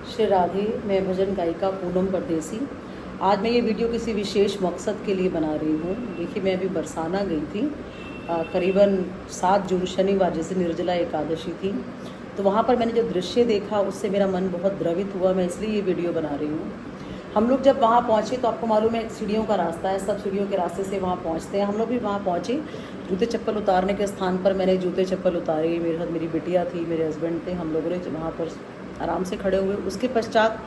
श्री राधे। मैं भजन गायिका पूनम परदेसी। आज मैं ये वीडियो किसी विशेष मकसद के लिए बना रही हूँ। देखिए, मैं अभी बरसाना गई थी, करीबन 7 जून शनिवार, जैसे निर्जला एकादशी थी। तो वहाँ पर मैंने जो दृश्य देखा उससे मेरा मन बहुत द्रवित हुआ। मैं इसलिए ये वीडियो बना रही हूँ। हम लोग जब वहाँ पहुँचे तो आपको मालूम है, एक सीढ़ियों का रास्ता है, सब सीढ़ियों के रास्ते से वहाँ पहुँचते हैं। हम लोग भी वहाँ पहुँचे। जूते चप्पल उतारने के स्थान पर मैंने जूते चप्पल उतारे। मेरे साथ मेरी बिटिया थी, मेरे हस्बैंड थे। हम लोगों ने वहाँ पर आराम से खड़े हुए। उसके पश्चात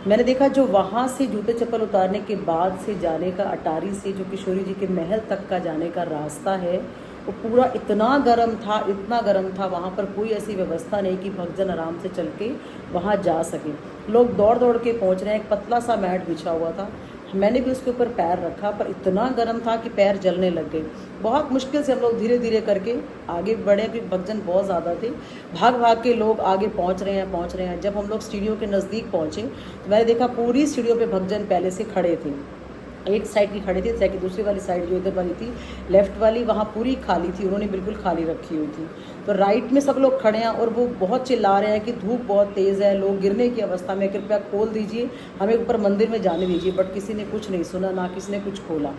मैंने देखा जो वहाँ से जूते चप्पल उतारने के बाद से जाने का, अटारी से जो किशोरी जी के महल तक का जाने का रास्ता है, वो पूरा इतना गर्म था, इतना गर्म था। वहाँ पर कोई ऐसी व्यवस्था नहीं कि भक्तजन आराम से चल के वहाँ जा सके। लोग दौड़ दौड़ के पहुँच रहे हैं। एक पतला सा मैट बिछा हुआ था, मैंने भी उसके ऊपर पैर रखा, पर इतना गर्म था कि पैर जलने लग गए। बहुत मुश्किल से हम लोग धीरे धीरे करके आगे बढ़े, क्योंकि भक्तजन बहुत ज़्यादा थे। भाग भाग के लोग आगे पहुँच रहे हैं। जब हम लोग सीढ़ियों के नज़दीक पहुँचे तो मैंने देखा पूरी सीढ़ियों पे भक्तजन पहले से खड़े थे। एक साइड की खड़ी थी, सेकंड दूसरी वाली साइड जो इधर वाली थी, लेफ्ट वाली, वहाँ पूरी खाली थी। उन्होंने बिल्कुल खाली रखी हुई थी। तो राइट में सब लोग खड़े हैं और वो बहुत चिल्ला रहे हैं कि धूप बहुत तेज़ है, लोग गिरने की अवस्था में, कृपया खोल दीजिए, हमें ऊपर मंदिर में जाने दीजिए। बट किसी ने कुछ नहीं सुना, ना किसी ने कुछ खोला।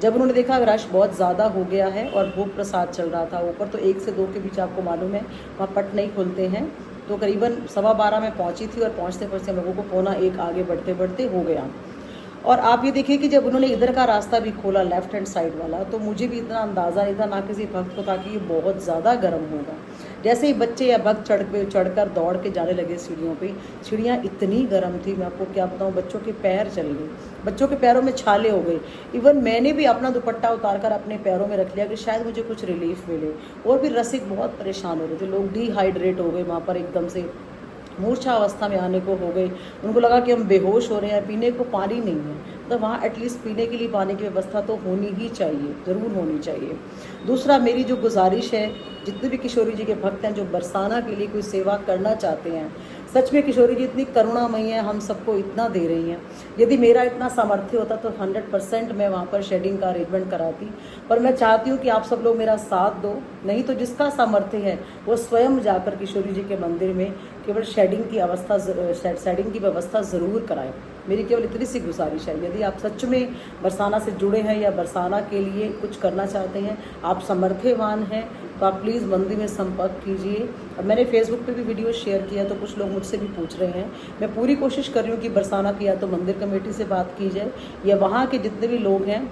जब उन्होंने देखा रश बहुत ज़्यादा हो गया है और भोग प्रसाद चल रहा था ऊपर, तो 1 से 2 के बीच आपको मालूम है वहाँ पट नहीं खुलते हैं। तो करीबन 12:15 में पहुँची थी और पहुँचते पहुँचते हम लोगों को 1:15 आगे बढ़ते बढ़ते हो गया। और आप ये देखिए कि जब उन्होंने इधर का रास्ता भी खोला, लेफ्ट हैंड साइड वाला, तो मुझे भी इतना अंदाज़ा नहीं था, ना किसी भक्त को था कि ये बहुत ज़्यादा गर्म होगा। जैसे ही बच्चे या भक्त चढ़कर दौड़ के जाने लगे सीढ़ियों पे, सीढ़ियाँ इतनी गर्म थी, मैं आपको क्या बताऊँ, बच्चों के पैर चल गए, बच्चों के पैरों में छाले हो गए। इवन मैंने भी अपना दुपट्टा उतार कर अपने पैरों में रख लिया कि शायद मुझे कुछ रिलीफ मिले। और भी रसिक बहुत परेशान हो रहे थे, लोग डिहाइड्रेट हो गए, वहाँ पर एकदम से मूर्छा अवस्था में आने को हो गए। उनको लगा कि हम बेहोश हो रहे हैं, पीने को पानी नहीं है। तो वहाँ एटलीस्ट पीने के लिए पानी की व्यवस्था तो होनी ही चाहिए, ज़रूर होनी चाहिए। दूसरा, मेरी जो गुजारिश है, जितने भी किशोरी जी के भक्त हैं जो बरसाना के लिए कोई सेवा करना चाहते हैं, सच में किशोरी जी इतनी करुणामयी है, हम सबको इतना दे रही हैं। यदि मेरा इतना सामर्थ्य होता तो 100% मैं वहाँ पर शेडिंग का अरेंजमेंट कराती। पर मैं चाहती हूँ कि आप सब लोग मेरा साथ दो। नहीं तो जिसका सामर्थ्य है वो स्वयं जाकर किशोरी जी के मंदिर में केवल शेडिंग की व्यवस्था ज़रूर कराएं। मेरी केवल इतनी सी गुजारिश है। यदि आप सच में बरसाना से जुड़े हैं या बरसाना के लिए कुछ करना चाहते हैं, आप सामर्थ्यवान हैं, तो आप प्लीज़ मंदिर में संपर्क कीजिए। अब मैंने फेसबुक पे भी वीडियो शेयर किया, तो कुछ लोग मुझसे भी पूछ रहे हैं। मैं पूरी कोशिश कर रही हूँ कि बरसाना की या तो मंदिर कमेटी से बात की जाए, या वहाँ के जितने भी लोग हैं,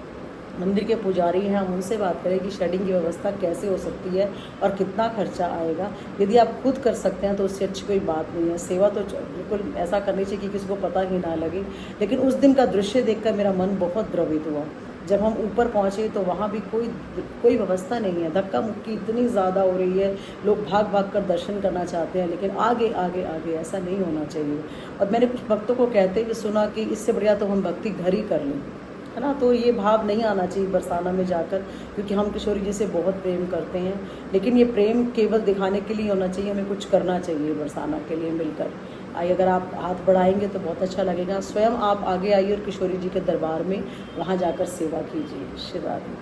मंदिर के पुजारी हैं, हम उनसे बात करें कि शेडिंग की व्यवस्था कैसे हो सकती है और कितना खर्चा आएगा। यदि आप खुद कर सकते हैं तो उससे अच्छी कोई बात नहीं है। सेवा तो बिल्कुल ऐसा करनी चाहिए कि किसी को पता ही ना लगे। लेकिन उस दिन का दृश्य देखकर मेरा मन बहुत द्रवित हुआ। जब हम ऊपर पहुँचे तो वहाँ भी कोई व्यवस्था नहीं है। धक्का मुक्की इतनी ज़्यादा हो रही है, लोग भाग भाग कर दर्शन करना चाहते हैं, लेकिन आगे आगे आगे ऐसा नहीं होना चाहिए। और मैंने कुछ भक्तों को कहते हुए सुना कि इससे बढ़िया तो हम भक्ति घर ही कर लें, है ना। तो ये भाव नहीं आना चाहिए बरसाना में जाकर, क्योंकि हम किशोरी जी से बहुत प्रेम करते हैं। लेकिन ये प्रेम केवल दिखाने के लिए होना चाहिए, हमें कुछ करना चाहिए बरसाना के लिए मिलकर। अगर आप हाथ बढ़ाएंगे तो बहुत अच्छा लगेगा। स्वयं आप आगे आइए और किशोरी जी के दरबार में वहाँ जाकर सेवा कीजिए। श्री राधे।